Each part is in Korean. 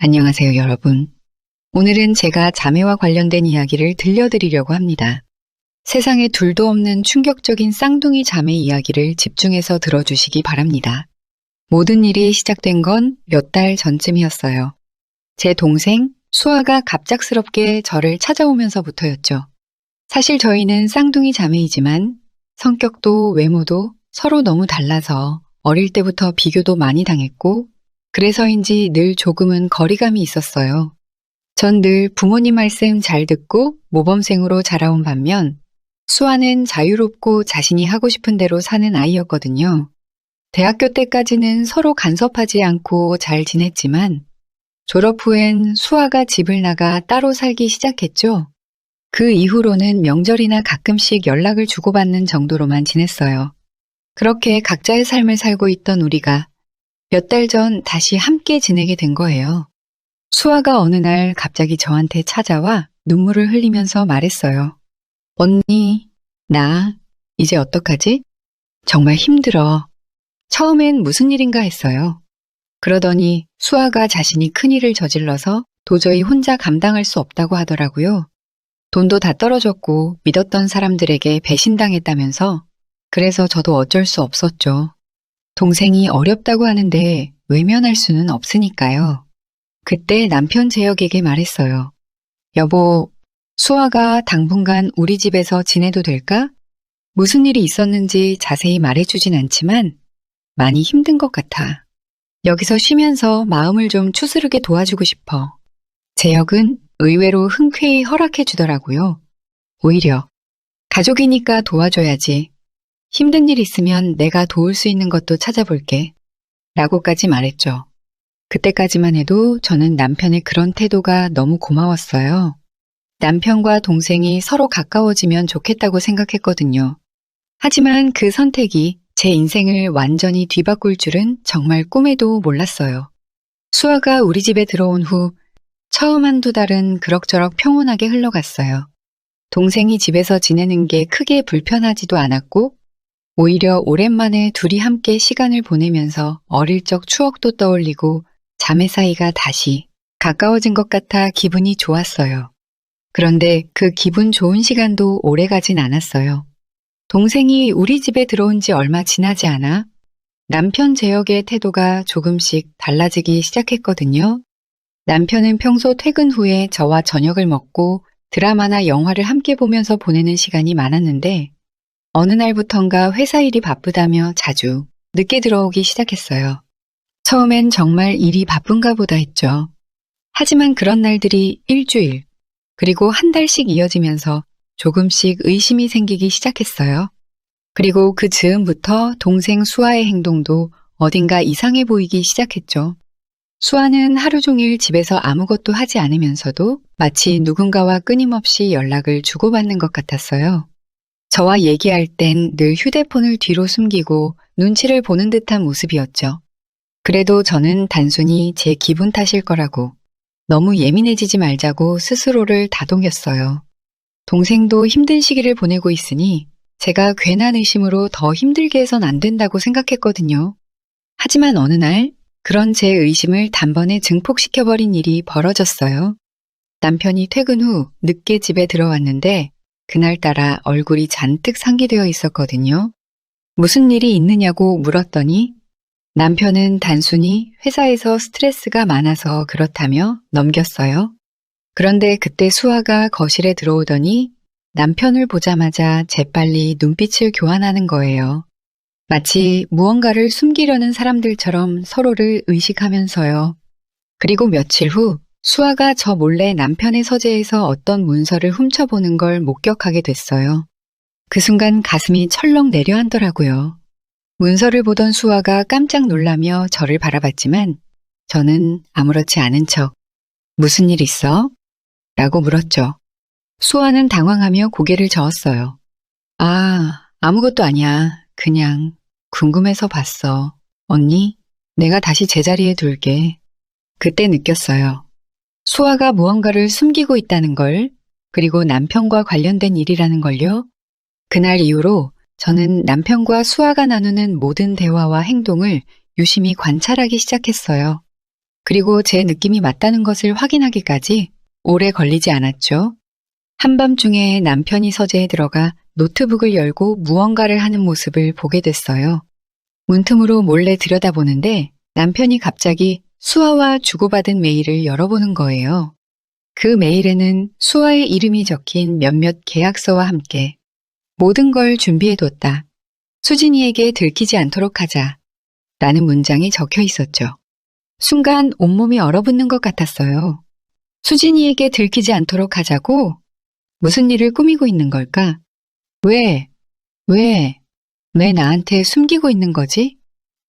안녕하세요, 여러분. 오늘은 제가 자매와 관련된 이야기를 들려드리려고 합니다. 세상에 둘도 없는 충격적인 쌍둥이 자매 이야기를 집중해서 들어주시기 바랍니다. 모든 일이 시작된 건 몇 달 전쯤이었어요. 제 동생 수아가 갑작스럽게 저를 찾아오면서부터였죠. 사실 저희는 쌍둥이 자매이지만 성격도 외모도 서로 너무 달라서 어릴 때부터 비교도 많이 당했고 그래서인지 늘 조금은 거리감이 있었어요. 전 늘 부모님 말씀 잘 듣고 모범생으로 자라온 반면 수아는 자유롭고 자신이 하고 싶은 대로 사는 아이였거든요. 대학교 때까지는 서로 간섭하지 않고 잘 지냈지만 졸업 후엔 수아가 집을 나가 따로 살기 시작했죠. 그 이후로는 명절이나 가끔씩 연락을 주고받는 정도로만 지냈어요. 그렇게 각자의 삶을 살고 있던 우리가 몇 달 전 다시 함께 지내게 된 거예요. 수아가 어느 날 갑자기 저한테 찾아와 눈물을 흘리면서 말했어요. 언니, 나 이제 어떡하지? 정말 힘들어. 처음엔 무슨 일인가 했어요. 그러더니 수아가 자신이 큰일을 저질러서 도저히 혼자 감당할 수 없다고 하더라고요. 돈도 다 떨어졌고 믿었던 사람들에게 배신당했다면서 그래서 저도 어쩔 수 없었죠. 동생이 어렵다고 하는데 외면할 수는 없으니까요. 그때 남편 재혁에게 말했어요. 여보, 수아가 당분간 우리 집에서 지내도 될까? 무슨 일이 있었는지 자세히 말해주진 않지만 많이 힘든 것 같아. 여기서 쉬면서 마음을 좀 추스르게 도와주고 싶어. 재혁은 의외로 흔쾌히 허락해 주더라고요. 오히려 가족이니까 도와줘야지. 힘든 일 있으면 내가 도울 수 있는 것도 찾아볼게. 라고까지 말했죠. 그때까지만 해도 저는 남편의 그런 태도가 너무 고마웠어요. 남편과 동생이 서로 가까워지면 좋겠다고 생각했거든요. 하지만 그 선택이 제 인생을 완전히 뒤바꿀 줄은 정말 꿈에도 몰랐어요. 수아가 우리 집에 들어온 후 처음 한두 달은 그럭저럭 평온하게 흘러갔어요. 동생이 집에서 지내는 게 크게 불편하지도 않았고 오히려 오랜만에 둘이 함께 시간을 보내면서 어릴 적 추억도 떠올리고 자매 사이가 다시 가까워진 것 같아 기분이 좋았어요. 그런데 그 기분 좋은 시간도 오래 가진 않았어요. 동생이 우리 집에 들어온 지 얼마 지나지 않아 남편 재혁의 태도가 조금씩 달라지기 시작했거든요. 남편은 평소 퇴근 후에 저와 저녁을 먹고 드라마나 영화를 함께 보면서 보내는 시간이 많았는데 어느 날부턴가 회사 일이 바쁘다며 자주 늦게 들어오기 시작했어요. 처음엔 정말 일이 바쁜가 보다 했죠. 하지만 그런 날들이 일주일, 그리고 한 달씩 이어지면서 조금씩 의심이 생기기 시작했어요. 그리고 그 즈음부터 동생 수아의 행동도 어딘가 이상해 보이기 시작했죠. 수아는 하루 종일 집에서 아무것도 하지 않으면서도 마치 누군가와 끊임없이 연락을 주고받는 것 같았어요. 저와 얘기할 땐 늘 휴대폰을 뒤로 숨기고 눈치를 보는 듯한 모습이었죠. 그래도 저는 단순히 제 기분 탓일 거라고 너무 예민해지지 말자고 스스로를 다독였어요. 동생도 힘든 시기를 보내고 있으니 제가 괜한 의심으로 더 힘들게 해선 안 된다고 생각했거든요. 하지만 어느 날 그런 제 의심을 단번에 증폭시켜버린 일이 벌어졌어요. 남편이 퇴근 후 늦게 집에 들어왔는데 그날따라 얼굴이 잔뜩 상기되어 있었거든요. 무슨 일이 있느냐고 물었더니 남편은 단순히 회사에서 스트레스가 많아서 그렇다며 넘겼어요. 그런데 그때 수아가 거실에 들어오더니 남편을 보자마자 재빨리 눈빛을 교환하는 거예요. 마치 무언가를 숨기려는 사람들처럼 서로를 의식하면서요. 그리고 며칠 후 수아가 저 몰래 남편의 서재에서 어떤 문서를 훔쳐보는 걸 목격하게 됐어요. 그 순간 가슴이 철렁 내려앉더라고요. 문서를 보던 수아가 깜짝 놀라며 저를 바라봤지만 저는 아무렇지 않은 척 무슨 일 있어? 라고 물었죠. 수아는 당황하며 고개를 저었어요. 아무것도 아니야. 그냥 궁금해서 봤어. 언니, 내가 다시 제자리에 둘게. 그때 느꼈어요. 수아가 무언가를 숨기고 있다는 걸, 그리고 남편과 관련된 일이라는 걸요. 그날 이후로 저는 남편과 수아가 나누는 모든 대화와 행동을 유심히 관찰하기 시작했어요. 그리고 제 느낌이 맞다는 것을 확인하기까지 오래 걸리지 않았죠. 한밤중에 남편이 서재에 들어가 노트북을 열고 무언가를 하는 모습을 보게 됐어요. 문틈으로 몰래 들여다보는데 남편이 갑자기 수아와 주고받은 메일을 열어보는 거예요. 그 메일에는 수아의 이름이 적힌 몇몇 계약서와 함께 모든 걸 준비해뒀다. 수진이에게 들키지 않도록 하자. 라는 문장이 적혀 있었죠. 순간 온몸이 얼어붙는 것 같았어요. 수진이에게 들키지 않도록 하자고? 무슨 일을 꾸미고 있는 걸까? 왜 나한테 숨기고 있는 거지?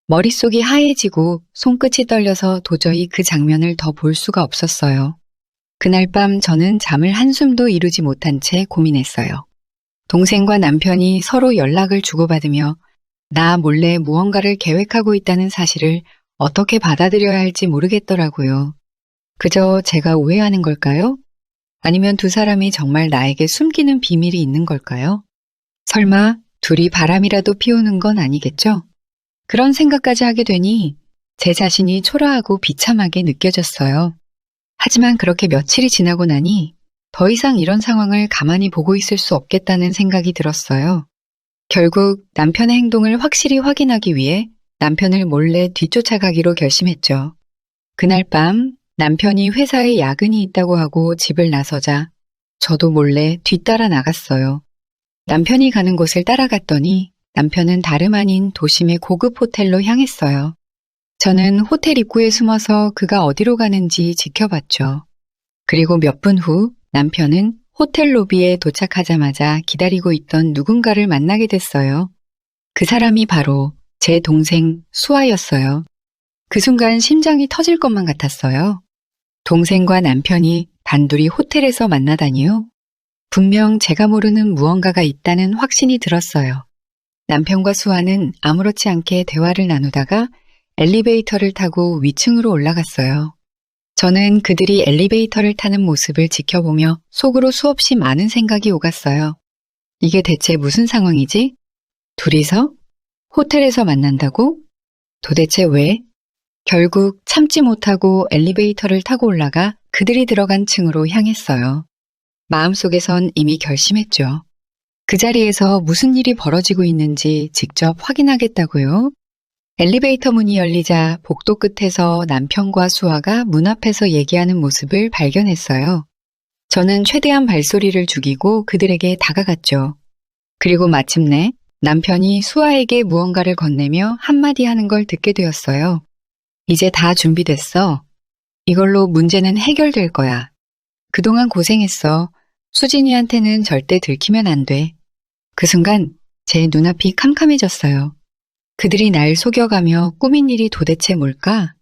머릿속이 하얘지고 손끝이 떨려서 도저히 그 장면을 더 볼 수가 없었어요. 그날 밤 저는 잠을 한숨도 이루지 못한 채 고민했어요. 동생과 남편이 서로 연락을 주고받으며 나 몰래 무언가를 계획하고 있다는 사실을 어떻게 받아들여야 할지 모르겠더라고요. 그저 제가 오해하는 걸까요? 아니면 두 사람이 정말 나에게 숨기는 비밀이 있는 걸까요? 설마 둘이 바람이라도 피우는 건 아니겠죠? 그런 생각까지 하게 되니 제 자신이 초라하고 비참하게 느껴졌어요. 하지만 그렇게 며칠이 지나고 나니 더 이상 이런 상황을 가만히 보고 있을 수 없겠다는 생각이 들었어요. 결국 남편의 행동을 확실히 확인하기 위해 남편을 몰래 뒤쫓아가기로 결심했죠. 그날 밤 남편이 회사에 야근이 있다고 하고 집을 나서자 저도 몰래 뒤따라 나갔어요. 남편이 가는 곳을 따라갔더니 남편은 다름 아닌 도심의 고급 호텔로 향했어요. 저는 호텔 입구에 숨어서 그가 어디로 가는지 지켜봤죠. 그리고 몇 분 후 남편은 호텔 로비에 도착하자마자 기다리고 있던 누군가를 만나게 됐어요. 그 사람이 바로 제 동생 수아였어요. 그 순간 심장이 터질 것만 같았어요. 동생과 남편이 단둘이 호텔에서 만나다니요? 분명 제가 모르는 무언가가 있다는 확신이 들었어요. 남편과 수아는 아무렇지 않게 대화를 나누다가 엘리베이터를 타고 위층으로 올라갔어요. 저는 그들이 엘리베이터를 타는 모습을 지켜보며 속으로 수없이 많은 생각이 오갔어요. 이게 대체 무슨 상황이지? 둘이서? 호텔에서 만난다고? 도대체 왜? 결국 참지 못하고 엘리베이터를 타고 올라가 그들이 들어간 층으로 향했어요. 마음속에선 이미 결심했죠. 그 자리에서 무슨 일이 벌어지고 있는지 직접 확인하겠다고요. 엘리베이터 문이 열리자 복도 끝에서 남편과 수아가 문 앞에서 얘기하는 모습을 발견했어요. 저는 최대한 발소리를 죽이고 그들에게 다가갔죠. 그리고 마침내 남편이 수아에게 무언가를 건네며 한마디 하는 걸 듣게 되었어요. 이제 다 준비됐어. 이걸로 문제는 해결될 거야. 그동안 고생했어. 수진이한테는 절대 들키면 안 돼. 그 순간 제 눈앞이 캄캄해졌어요. 그들이 날 속여가며 꾸민 일이 도대체 뭘까?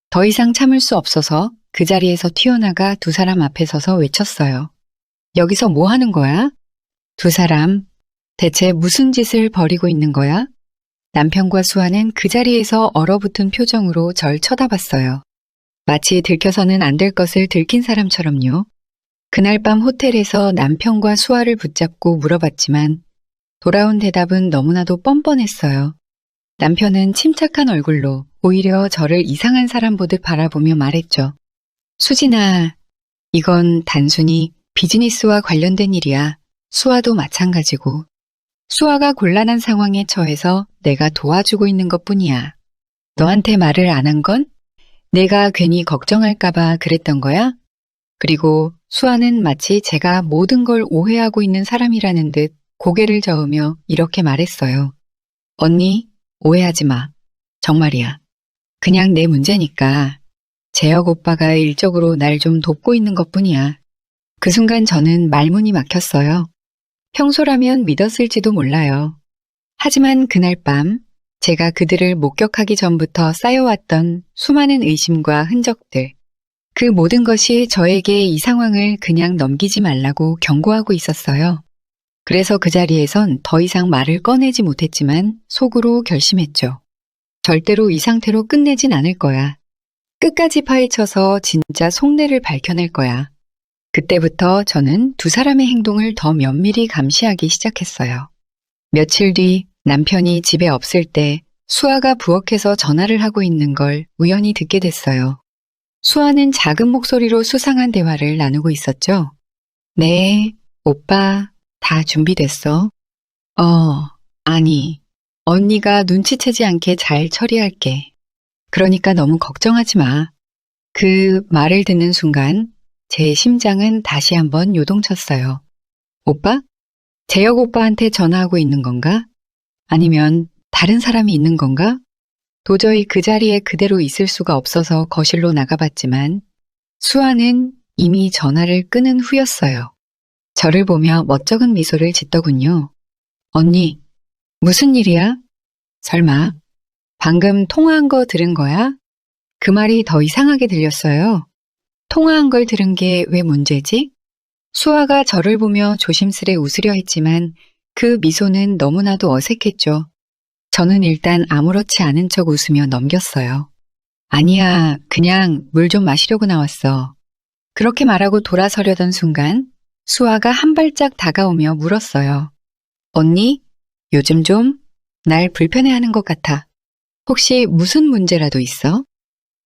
더 이상 참을 수 없어서 그 자리에서 튀어나가 두 사람 앞에 서서 외쳤어요. 여기서 뭐 하는 거야? 두 사람, 대체 무슨 짓을 벌이고 있는 거야? 남편과 수아는 그 자리에서 얼어붙은 표정으로 절 쳐다봤어요. 마치 들켜서는 안 될 것을 들킨 사람처럼요. 그날 밤 호텔에서 남편과 수아를 붙잡고 물어봤지만 돌아온 대답은 너무나도 뻔뻔했어요. 남편은 침착한 얼굴로 오히려 저를 이상한 사람 보듯 바라보며 말했죠. 수진아, 이건 단순히 비즈니스와 관련된 일이야. 수아도 마찬가지고. 수아가 곤란한 상황에 처해서 내가 도와주고 있는 것뿐이야. 너한테 말을 안 한 건? 내가 괜히 걱정할까봐 그랬던 거야? 그리고 수아는 마치 제가 모든 걸 오해하고 있는 사람이라는 듯 고개를 저으며 이렇게 말했어요. 언니, 오해하지 마. 정말이야. 그냥 내 문제니까. 재혁 오빠가 일적으로 날 좀 돕고 있는 것뿐이야. 그 순간 저는 말문이 막혔어요. 평소라면 믿었을지도 몰라요. 하지만 그날 밤 제가 그들을 목격하기 전부터 쌓여왔던 수많은 의심과 흔적들, 그 모든 것이 저에게 이 상황을 그냥 넘기지 말라고 경고하고 있었어요. 그래서 그 자리에선 더 이상 말을 꺼내지 못했지만 속으로 결심했죠. 절대로 이 상태로 끝내진 않을 거야. 끝까지 파헤쳐서 진짜 속내를 밝혀낼 거야. 그때부터 저는 두 사람의 행동을 더 면밀히 감시하기 시작했어요. 며칠 뒤 남편이 집에 없을 때 수아가 부엌에서 전화를 하고 있는 걸 우연히 듣게 됐어요. 수아는 작은 목소리로 수상한 대화를 나누고 있었죠. 네, 오빠, 다 준비됐어? 아니, 언니가 눈치채지 않게 잘 처리할게. 그러니까 너무 걱정하지 마. 그 말을 듣는 순간 제 심장은 다시 한번 요동쳤어요. 오빠? 재혁 오빠한테 전화하고 있는 건가? 아니면 다른 사람이 있는 건가? 도저히 그 자리에 그대로 있을 수가 없어서 거실로 나가봤지만 수아는 이미 전화를 끊은 후였어요. 저를 보며 멋쩍은 미소를 짓더군요. 언니, 무슨 일이야? 설마 방금 통화한 거 들은 거야? 그 말이 더 이상하게 들렸어요. 통화한 걸 들은 게 왜 문제지? 수아가 저를 보며 조심스레 웃으려 했지만 그 미소는 너무나도 어색했죠. 저는 일단 아무렇지 않은 척 웃으며 넘겼어요. 아니야, 그냥 물 좀 마시려고 나왔어. 그렇게 말하고 돌아서려던 순간 수아가 한 발짝 다가오며 물었어요. 언니, 요즘 좀 날 불편해하는 것 같아. 혹시 무슨 문제라도 있어?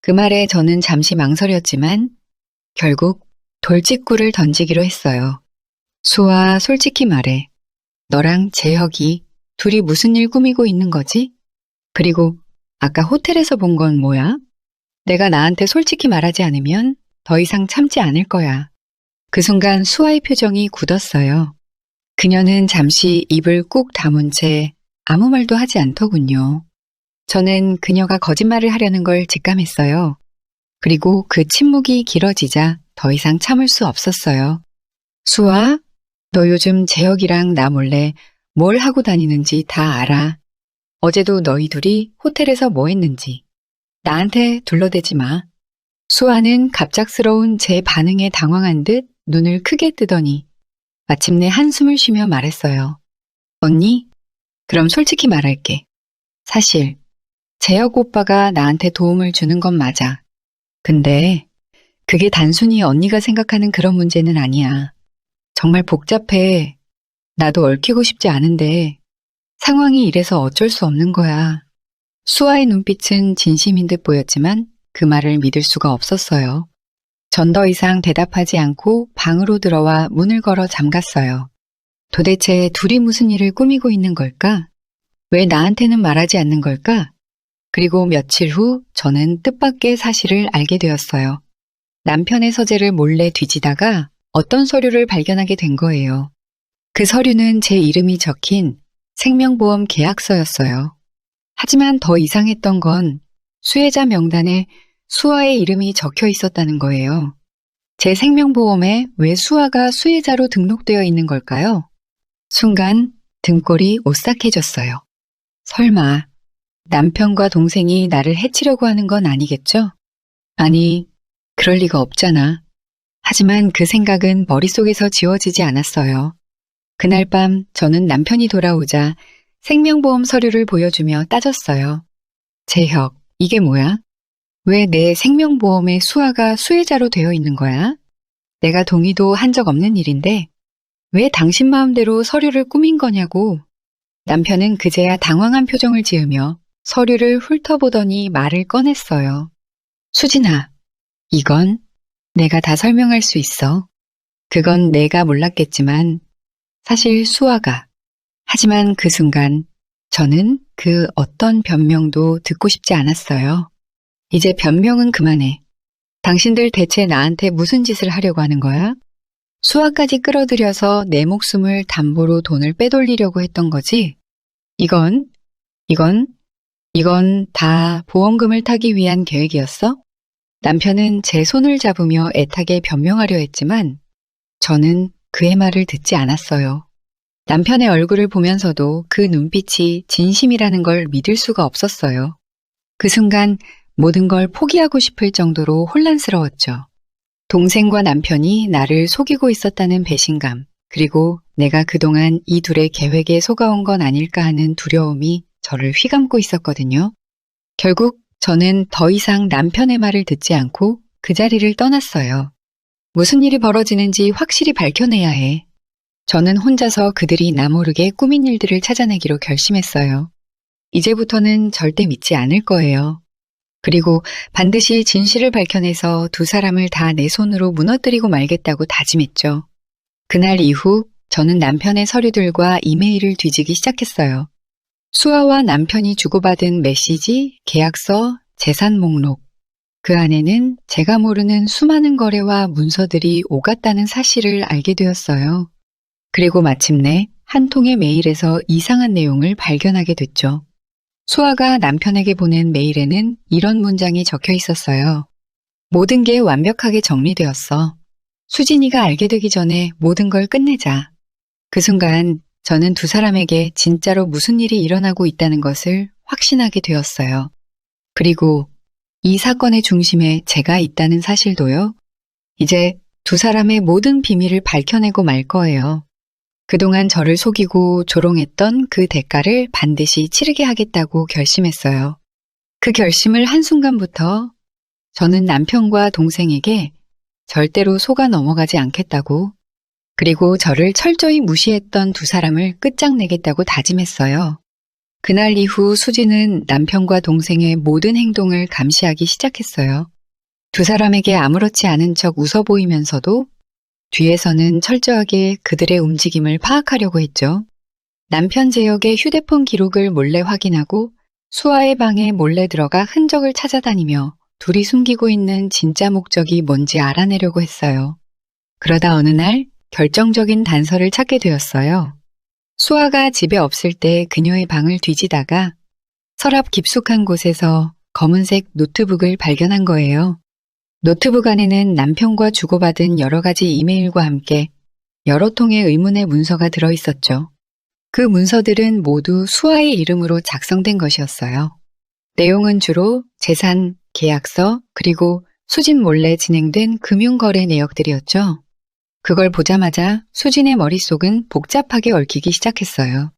그 말에 저는 잠시 망설였지만 결국 돌직구를 던지기로 했어요. 수아, 솔직히 말해. 너랑 재혁이 둘이 무슨 일 꾸미고 있는 거지? 그리고 아까 호텔에서 본 건 뭐야? 내가 나한테 솔직히 말하지 않으면 더 이상 참지 않을 거야. 그 순간 수아의 표정이 굳었어요. 그녀는 잠시 입을 꾹 다문 채 아무 말도 하지 않더군요. 저는 그녀가 거짓말을 하려는 걸 직감했어요. 그리고 그 침묵이 길어지자 더 이상 참을 수 없었어요. 수아, 너 요즘 재혁이랑 나 몰래 뭘 하고 다니는지 다 알아. 어제도 너희 둘이 호텔에서 뭐 했는지. 나한테 둘러대지 마. 수아는 갑작스러운 제 반응에 당황한 듯 눈을 크게 뜨더니 마침내 한숨을 쉬며 말했어요. 언니, 그럼 솔직히 말할게. 사실 재혁 오빠가 나한테 도움을 주는 건 맞아. 근데 그게 단순히 언니가 생각하는 그런 문제는 아니야. 정말 복잡해. 나도 얽히고 싶지 않은데 상황이 이래서 어쩔 수 없는 거야. 수아의 눈빛은 진심인 듯 보였지만 그 말을 믿을 수가 없었어요. 전 더 이상 대답하지 않고 방으로 들어와 문을 걸어 잠갔어요. 도대체 둘이 무슨 일을 꾸미고 있는 걸까? 왜 나한테는 말하지 않는 걸까? 그리고 며칠 후 저는 뜻밖의 사실을 알게 되었어요. 남편의 서재를 몰래 뒤지다가 어떤 서류를 발견하게 된 거예요. 그 서류는 제 이름이 적힌 생명보험 계약서였어요. 하지만 더 이상했던 건 수혜자 명단에 수아의 이름이 적혀 있었다는 거예요. 제 생명보험에 왜 수아가 수혜자로 등록되어 있는 걸까요? 순간 등골이 오싹해졌어요. 설마 남편과 동생이 나를 해치려고 하는 건 아니겠죠? 아니, 그럴 리가 없잖아. 하지만 그 생각은 머릿속에서 지워지지 않았어요. 그날 밤 저는 남편이 돌아오자 생명보험 서류를 보여주며 따졌어요. 재혁, 이게 뭐야? 왜 내 생명보험에 수아가 수혜자로 되어 있는 거야? 내가 동의도 한 적 없는 일인데 왜 당신 마음대로 서류를 꾸민 거냐고. 남편은 그제야 당황한 표정을 지으며 서류를 훑어보더니 말을 꺼냈어요. 수진아, 이건 내가 다 설명할 수 있어. 그건 내가 몰랐겠지만 사실 수아가. 하지만 그 순간 저는 그 어떤 변명도 듣고 싶지 않았어요. 이제 변명은 그만해. 당신들 대체 나한테 무슨 짓을 하려고 하는 거야? 수아까지 끌어들여서 내 목숨을 담보로 돈을 빼돌리려고 했던 거지? 이건 다 보험금을 타기 위한 계획이었어? 남편은 제 손을 잡으며 애타게 변명하려 했지만 저는 그의 말을 듣지 않았어요. 남편의 얼굴을 보면서도 그 눈빛이 진심이라는 걸 믿을 수가 없었어요. 그 순간 모든 걸 포기하고 싶을 정도로 혼란스러웠죠. 동생과 남편이 나를 속이고 있었다는 배신감, 그리고 내가 그동안 이 둘의 계획에 속아온 건 아닐까 하는 두려움이 저를 휘감고 있었거든요. 결국 저는 더 이상 남편의 말을 듣지 않고 그 자리를 떠났어요. 무슨 일이 벌어지는지 확실히 밝혀내야 해. 저는 혼자서 그들이 나 모르게 꾸민 일들을 찾아내기로 결심했어요. 이제부터는 절대 믿지 않을 거예요. 그리고 반드시 진실을 밝혀내서 두 사람을 다 내 손으로 무너뜨리고 말겠다고 다짐했죠. 그날 이후 저는 남편의 서류들과 이메일을 뒤지기 시작했어요. 수아와 남편이 주고받은 메시지, 계약서, 재산 목록. 그 안에는 제가 모르는 수많은 거래와 문서들이 오갔다는 사실을 알게 되었어요. 그리고 마침내 한 통의 메일에서 이상한 내용을 발견하게 됐죠. 수아가 남편에게 보낸 메일에는 이런 문장이 적혀 있었어요. 모든 게 완벽하게 정리되었어. 수진이가 알게 되기 전에 모든 걸 끝내자. 그 순간 저는 두 사람에게 진짜로 무슨 일이 일어나고 있다는 것을 확신하게 되었어요. 그리고 이 사건의 중심에 제가 있다는 사실도요. 이제 두 사람의 모든 비밀을 밝혀내고 말 거예요. 그동안 저를 속이고 조롱했던 그 대가를 반드시 치르게 하겠다고 결심했어요. 그 결심을 한순간부터 저는 남편과 동생에게 절대로 속아 넘어가지 않겠다고, 그리고 저를 철저히 무시했던 두 사람을 끝장내겠다고 다짐했어요. 그날 이후 수지는 남편과 동생의 모든 행동을 감시하기 시작했어요. 두 사람에게 아무렇지 않은 척 웃어 보이면서도 뒤에서는 철저하게 그들의 움직임을 파악하려고 했죠. 남편 제역의 휴대폰 기록을 몰래 확인하고 수아의 방에 몰래 들어가 흔적을 찾아다니며 둘이 숨기고 있는 진짜 목적이 뭔지 알아내려고 했어요. 그러다 어느 날 결정적인 단서를 찾게 되었어요. 수아가 집에 없을 때 그녀의 방을 뒤지다가 서랍 깊숙한 곳에서 검은색 노트북을 발견한 거예요. 노트북 안에는 남편과 주고받은 여러 가지 이메일과 함께 여러 통의 의문의 문서가 들어있었죠. 그 문서들은 모두 수아의 이름으로 작성된 것이었어요. 내용은 주로 재산, 계약서, 그리고 수진 몰래 진행된 금융거래 내역들이었죠. 그걸 보자마자 수진의 머릿속은 복잡하게 얽히기 시작했어요.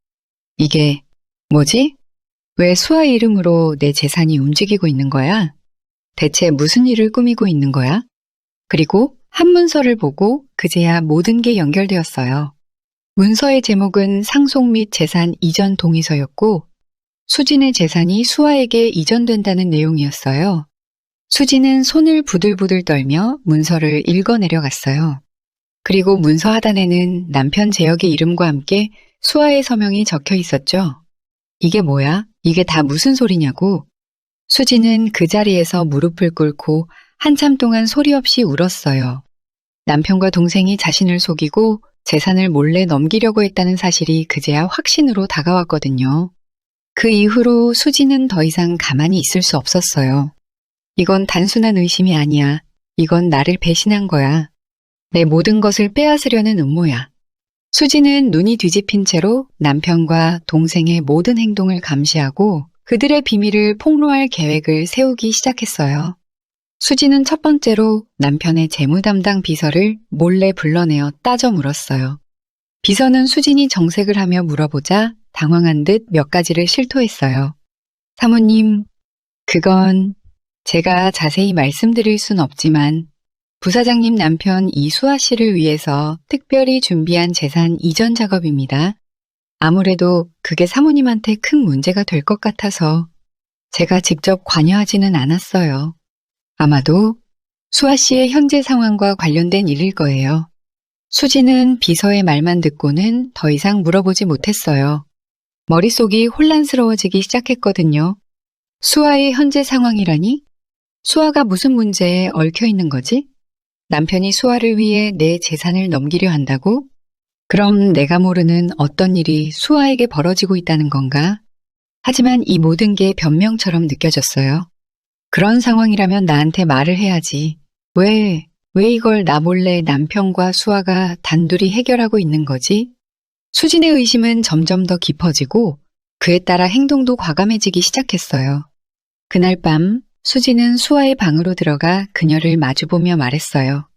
이게 뭐지? 왜 수아 이름으로 내 재산이 움직이고 있는 거야? 대체 무슨 일을 꾸미고 있는 거야? 그리고 한 문서를 보고 그제야 모든 게 연결되었어요. 문서의 제목은 상속 및 재산 이전 동의서였고 수진의 재산이 수아에게 이전된다는 내용이었어요. 수진은 손을 부들부들 떨며 문서를 읽어 내려갔어요. 그리고 문서 하단에는 남편 재혁의 이름과 함께 수아의 서명이 적혀 있었죠. 이게 뭐야? 이게 다 무슨 소리냐고? 수지는 그 자리에서 무릎을 꿇고 한참 동안 소리 없이 울었어요. 남편과 동생이 자신을 속이고 재산을 몰래 넘기려고 했다는 사실이 그제야 확신으로 다가왔거든요. 그 이후로 수지는 더 이상 가만히 있을 수 없었어요. 이건 단순한 의심이 아니야. 이건 나를 배신한 거야. 내 모든 것을 빼앗으려는 음모야. 수지는 눈이 뒤집힌 채로 남편과 동생의 모든 행동을 감시하고 그들의 비밀을 폭로할 계획을 세우기 시작했어요. 수지는 첫 번째로 남편의 재무 담당 비서를 몰래 불러내어 따져 물었어요. 비서는 수진이 정색을 하며 물어보자 당황한 듯 몇 가지를 실토했어요. 사모님, 그건 제가 자세히 말씀드릴 순 없지만 부사장님 남편 이수아 씨를 위해서 특별히 준비한 재산 이전 작업입니다. 아무래도 그게 사모님한테 큰 문제가 될 것 같아서 제가 직접 관여하지는 않았어요. 아마도 수아 씨의 현재 상황과 관련된 일일 거예요. 수지는 비서의 말만 듣고는 더 이상 물어보지 못했어요. 머릿속이 혼란스러워지기 시작했거든요. 수아의 현재 상황이라니? 수아가 무슨 문제에 얽혀 있는 거지? 남편이 수아를 위해 내 재산을 넘기려 한다고? 그럼 내가 모르는 어떤 일이 수아에게 벌어지고 있다는 건가? 하지만 이 모든 게 변명처럼 느껴졌어요. 그런 상황이라면 나한테 말을 해야지. 왜 이걸 나 몰래 남편과 수아가 단둘이 해결하고 있는 거지? 수진의 의심은 점점 더 깊어지고 그에 따라 행동도 과감해지기 시작했어요. 그날 밤 수진은 수아의 방으로 들어가 그녀를 마주보며 말했어요.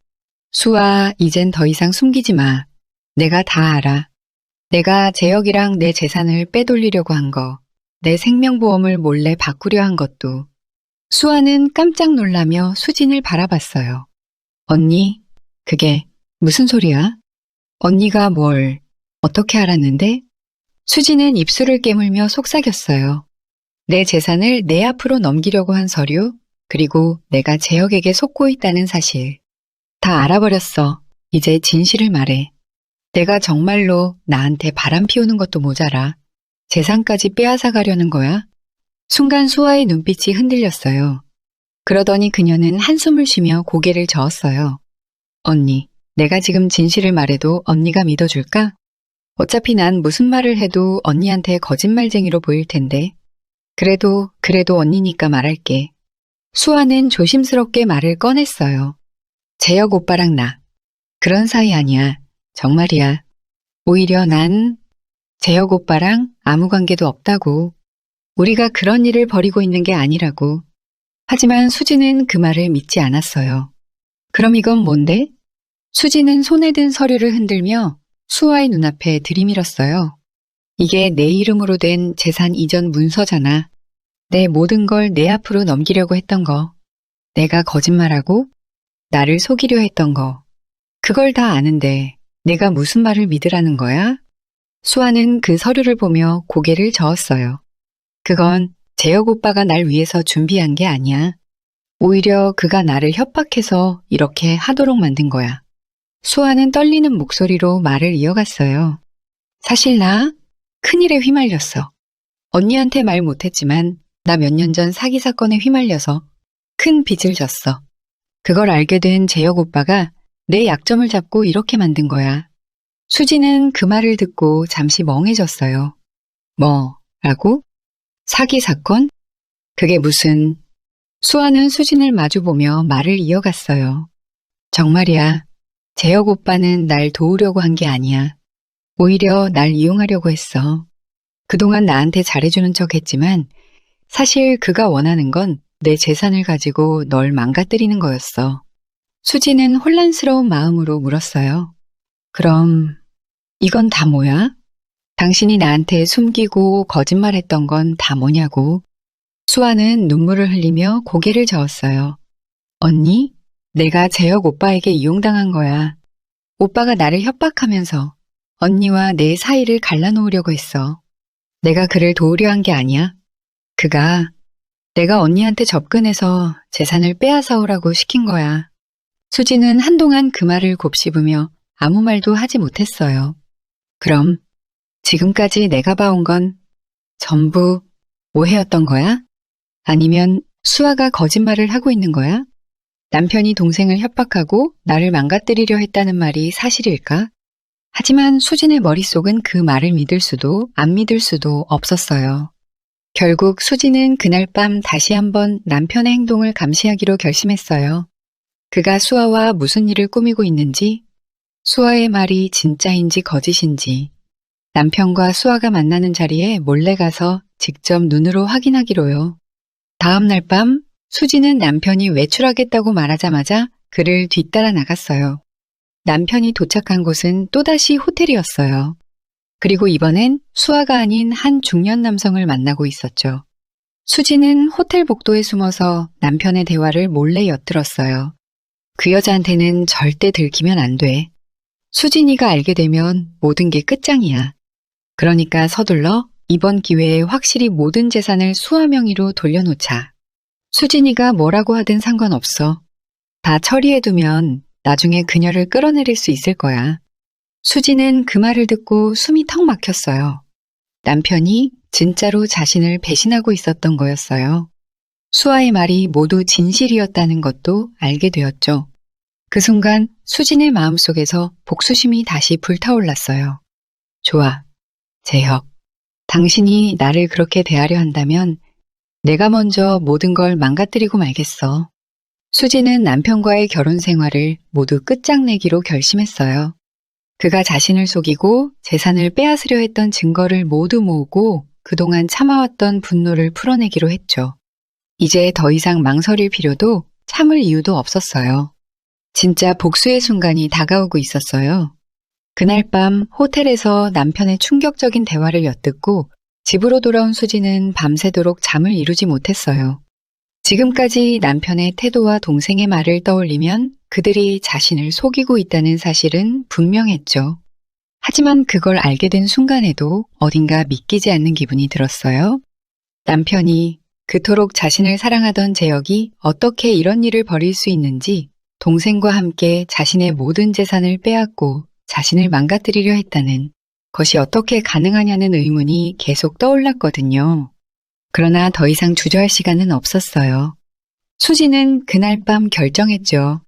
수아, 이젠 더 이상 숨기지 마. 내가 다 알아. 내가 재혁이랑 내 재산을 빼돌리려고 한 거, 내 생명보험을 몰래 바꾸려 한 것도. 수아는 깜짝 놀라며 수진을 바라봤어요. 언니, 그게 무슨 소리야? 언니가 뭘, 어떻게 알았는데? 수진은 입술을 깨물며 속삭였어요. 내 재산을 내 앞으로 넘기려고 한 서류, 그리고 내가 재혁에게 속고 있다는 사실. 다 알아버렸어. 이제 진실을 말해. 내가 정말로 나한테 바람 피우는 것도 모자라 재산까지 빼앗아 가려는 거야? 순간 수아의 눈빛이 흔들렸어요. 그러더니 그녀는 한숨을 쉬며 고개를 저었어요. 언니, 내가 지금 진실을 말해도 언니가 믿어줄까? 어차피 난 무슨 말을 해도 언니한테 거짓말쟁이로 보일 텐데. 그래도 언니니까 말할게. 수아는 조심스럽게 말을 꺼냈어요. 재혁 오빠랑 나. 그런 사이 아니야. 정말이야. 오히려 난 재혁 오빠랑 아무 관계도 없다고. 우리가 그런 일을 벌이고 있는 게 아니라고. 하지만 수지는 그 말을 믿지 않았어요. 그럼 이건 뭔데? 수지는 손에 든 서류를 흔들며 수아의 눈앞에 들이밀었어요. 이게 내 이름으로 된 재산 이전 문서잖아. 내 모든 걸 내 앞으로 넘기려고 했던 거. 내가 거짓말하고 나를 속이려 했던 거. 그걸 다 아는데 내가 무슨 말을 믿으라는 거야? 수아는 그 서류를 보며 고개를 저었어요. 그건 재혁 오빠가 날 위해서 준비한 게 아니야. 오히려 그가 나를 협박해서 이렇게 하도록 만든 거야. 수아는 떨리는 목소리로 말을 이어갔어요. 사실 나 큰일에 휘말렸어. 언니한테 말 못했지만 나 몇 년 전 사기 사건에 휘말려서 큰 빚을 졌어. 그걸 알게 된 재혁 오빠가 내 약점을 잡고 이렇게 만든 거야. 수지는 그 말을 듣고 잠시 멍해졌어요. 뭐라고? 사기 사건? 그게 무슨... 수아는 수진을 마주보며 말을 이어갔어요. 정말이야. 재혁 오빠는 날 도우려고 한 게 아니야. 오히려 날 이용하려고 했어. 그동안 나한테 잘해주는 척 했지만 사실 그가 원하는 건 내 재산을 가지고 널 망가뜨리는 거였어. 수지는 혼란스러운 마음으로 물었어요. 그럼 이건 다 뭐야? 당신이 나한테 숨기고 거짓말했던 건 다 뭐냐고. 수아는 눈물을 흘리며 고개를 저었어요. 언니, 내가 재혁 오빠에게 이용당한 거야. 오빠가 나를 협박하면서 언니와 내 사이를 갈라놓으려고 했어. 내가 그를 도우려 한 게 아니야. 그가 내가 언니한테 접근해서 재산을 빼앗아오라고 시킨 거야. 수지는 한동안 그 말을 곱씹으며 아무 말도 하지 못했어요. 그럼 지금까지 내가 봐온 건 전부 오해였던 거야? 아니면 수아가 거짓말을 하고 있는 거야? 남편이 동생을 협박하고 나를 망가뜨리려 했다는 말이 사실일까? 하지만 수진의 머릿속은 그 말을 믿을 수도 안 믿을 수도 없었어요. 결국 수진은 그날 밤 다시 한번 남편의 행동을 감시하기로 결심했어요. 그가 수아와 무슨 일을 꾸미고 있는지, 수아의 말이 진짜인지 거짓인지, 남편과 수아가 만나는 자리에 몰래 가서 직접 눈으로 확인하기로요. 다음 날 밤 수지는 남편이 외출하겠다고 말하자마자 그를 뒤따라 나갔어요. 남편이 도착한 곳은 또다시 호텔이었어요. 그리고 이번엔 수아가 아닌 한 중년 남성을 만나고 있었죠. 수지는 호텔 복도에 숨어서 남편의 대화를 몰래 엿들었어요. 그 여자한테는 절대 들키면 안 돼. 수진이가 알게 되면 모든 게 끝장이야. 그러니까 서둘러 이번 기회에 확실히 모든 재산을 수아 명의로 돌려놓자. 수진이가 뭐라고 하든 상관없어. 다 처리해두면 나중에 그녀를 끌어내릴 수 있을 거야. 수지는 그 말을 듣고 숨이 턱 막혔어요. 남편이 진짜로 자신을 배신하고 있었던 거였어요. 수아의 말이 모두 진실이었다는 것도 알게 되었죠. 그 순간 수진의 마음속에서 복수심이 다시 불타올랐어요. 좋아, 재혁. 당신이 나를 그렇게 대하려 한다면 내가 먼저 모든 걸 망가뜨리고 말겠어. 수지는 남편과의 결혼 생활을 모두 끝장내기로 결심했어요. 그가 자신을 속이고 재산을 빼앗으려 했던 증거를 모두 모으고 그동안 참아왔던 분노를 풀어내기로 했죠. 이제 더 이상 망설일 필요도 참을 이유도 없었어요. 진짜 복수의 순간이 다가오고 있었어요. 그날 밤 호텔에서 남편의 충격적인 대화를 엿듣고 집으로 돌아온 수지는 밤새도록 잠을 이루지 못했어요. 지금까지 남편의 태도와 동생의 말을 떠올리면 그들이 자신을 속이고 있다는 사실은 분명했죠. 하지만 그걸 알게 된 순간에도 어딘가 믿기지 않는 기분이 들었어요. 남편이 그토록 자신을 사랑하던 재혁이 어떻게 이런 일을 벌일 수 있는지, 동생과 함께 자신의 모든 재산을 빼앗고 자신을 망가뜨리려 했다는 것이 어떻게 가능하냐는 의문이 계속 떠올랐거든요. 그러나 더 이상 주저할 시간은 없었어요. 수지는 그날 밤 결정했죠.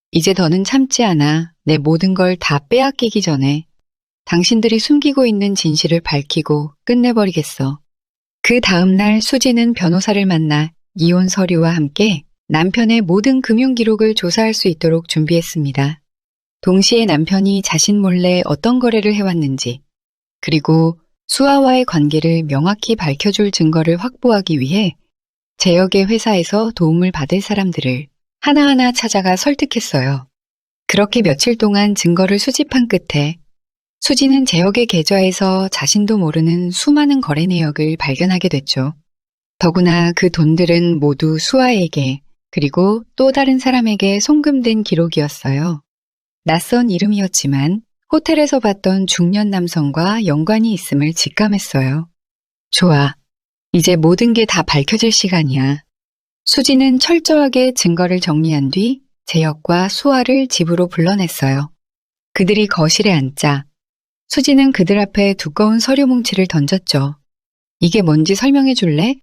이제 더는 참지 않아 내 모든 걸 다 빼앗기기 전에 당신들이 숨기고 있는 진실을 밝히고 끝내버리겠어. 그 다음날 수지는 변호사를 만나 이혼 서류와 함께 남편의 모든 금융 기록을 조사할 수 있도록 준비했습니다. 동시에 남편이 자신 몰래 어떤 거래를 해왔는지, 그리고 수아와의 관계를 명확히 밝혀줄 증거를 확보하기 위해 재혁의 회사에서 도움을 받을 사람들을 하나하나 찾아가 설득했어요. 그렇게 며칠 동안 증거를 수집한 끝에 수지는 재혁의 계좌에서 자신도 모르는 수많은 거래 내역을 발견하게 됐죠. 더구나 그 돈들은 모두 수아에게, 그리고 또 다른 사람에게 송금된 기록이었어요. 낯선 이름이었지만 호텔에서 봤던 중년 남성과 연관이 있음을 직감했어요. 좋아. 이제 모든 게 다 밝혀질 시간이야. 수지는 철저하게 증거를 정리한 뒤 재혁과 수아를 집으로 불러냈어요. 그들이 거실에 앉자 수지는 그들 앞에 두꺼운 서류 뭉치를 던졌죠. 이게 뭔지 설명해 줄래?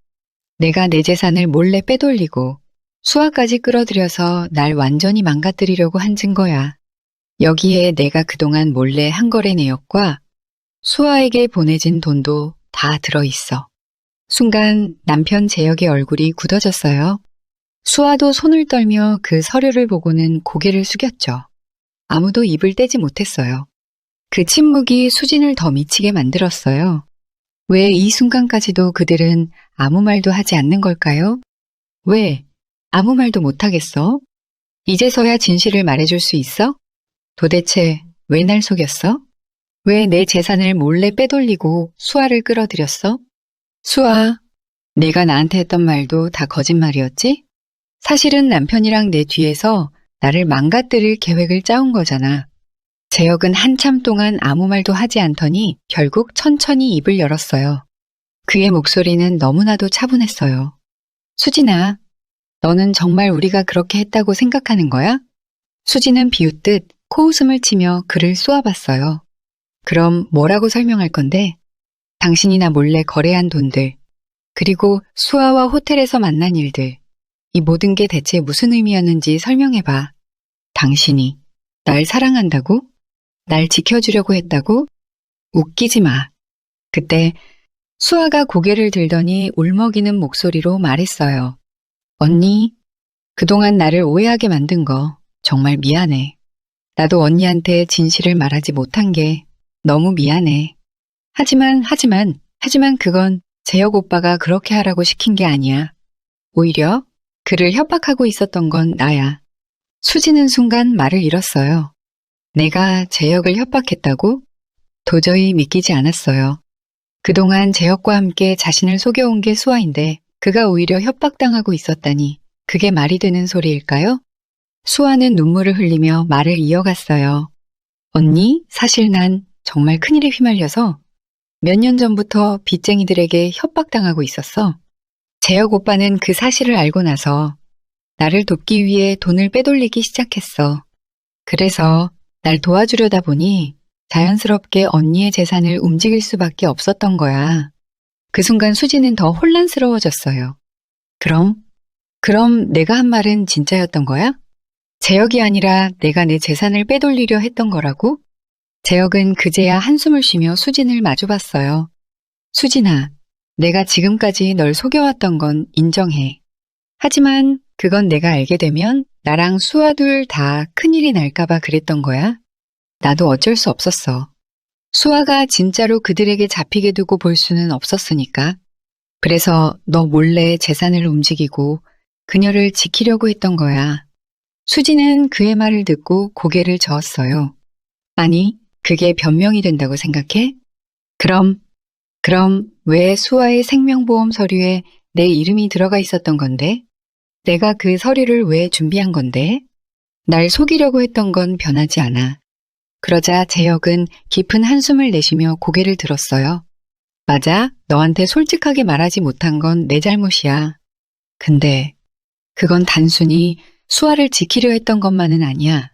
내가 내 재산을 몰래 빼돌리고 수아까지 끌어들여서 날 완전히 망가뜨리려고 한 증거야. 여기에 내가 그동안 몰래 한 거래 내역과 수아에게 보내진 돈도 다 들어있어. 순간 남편 재혁의 얼굴이 굳어졌어요. 수아도 손을 떨며 그 서류를 보고는 고개를 숙였죠. 아무도 입을 떼지 못했어요. 그 침묵이 수진을 더 미치게 만들었어요. 왜 이 순간까지도 그들은 아무 말도 하지 않는 걸까요? 왜 아무 말도 못하겠어? 이제서야 진실을 말해줄 수 있어? 도대체 왜 날 속였어? 왜 내 재산을 몰래 빼돌리고 수아를 끌어들였어? 수아, 내가 나한테 했던 말도 다 거짓말이었지? 사실은 남편이랑 내 뒤에서 나를 망가뜨릴 계획을 짜온 거잖아. 재혁은 한참 동안 아무 말도 하지 않더니 결국 천천히 입을 열었어요. 그의 목소리는 너무나도 차분했어요. 수진아, 너는 정말 우리가 그렇게 했다고 생각하는 거야? 수진은 비웃듯 코웃음을 치며 그를 쏘아봤어요. 그럼 뭐라고 설명할 건데? 당신이 나 몰래 거래한 돈들, 그리고 수아와 호텔에서 만난 일들, 이 모든 게 대체 무슨 의미였는지 설명해봐. 당신이 날 사랑한다고? 날 지켜주려고 했다고? 웃기지 마. 그때 수아가 고개를 들더니 울먹이는 목소리로 말했어요. 언니, 그동안 나를 오해하게 만든 거 정말 미안해. 나도 언니한테 진실을 말하지 못한 게 너무 미안해. 하지만 그건 재혁 오빠가 그렇게 하라고 시킨 게 아니야. 오히려 그를 협박하고 있었던 건 나야. 수지는 순간 말을 잃었어요. 내가 재혁을 협박했다고? 도저히 믿기지 않았어요. 그동안 재혁과 함께 자신을 속여온 게 수아인데 그가 오히려 협박당하고 있었다니 그게 말이 되는 소리일까요? 수아는 눈물을 흘리며 말을 이어갔어요. 언니, 사실 난 정말 큰일에 휘말려서 몇 년 전부터 빚쟁이들에게 협박당하고 있었어. 재혁 오빠는 그 사실을 알고 나서 나를 돕기 위해 돈을 빼돌리기 시작했어. 그래서 날 도와주려다 보니 자연스럽게 언니의 재산을 움직일 수밖에 없었던 거야. 그 순간 수지는 더 혼란스러워졌어요. 그럼 내가 한 말은 진짜였던 거야? 재혁이 아니라 내가 내 재산을 빼돌리려 했던 거라고? 재혁은 그제야 한숨을 쉬며 수진을 마주봤어요. 수진아, 내가 지금까지 널 속여왔던 건 인정해. 하지만 그건 내가 알게 되면 나랑 수아 둘 다 큰일이 날까봐 그랬던 거야. 나도 어쩔 수 없었어. 수아가 진짜로 그들에게 잡히게 두고 볼 수는 없었으니까. 그래서 너 몰래 재산을 움직이고 그녀를 지키려고 했던 거야. 수지는 그의 말을 듣고 고개를 저었어요. 아니, 그게 변명이 된다고 생각해? 그럼 왜 수아의 생명보험 서류에 내 이름이 들어가 있었던 건데? 내가 그 서류를 왜 준비한 건데? 날 속이려고 했던 건 변하지 않아. 그러자 재혁은 깊은 한숨을 내쉬며 고개를 들었어요. 맞아, 너한테 솔직하게 말하지 못한 건 내 잘못이야. 근데 그건 단순히 수아를 지키려 했던 것만은 아니야.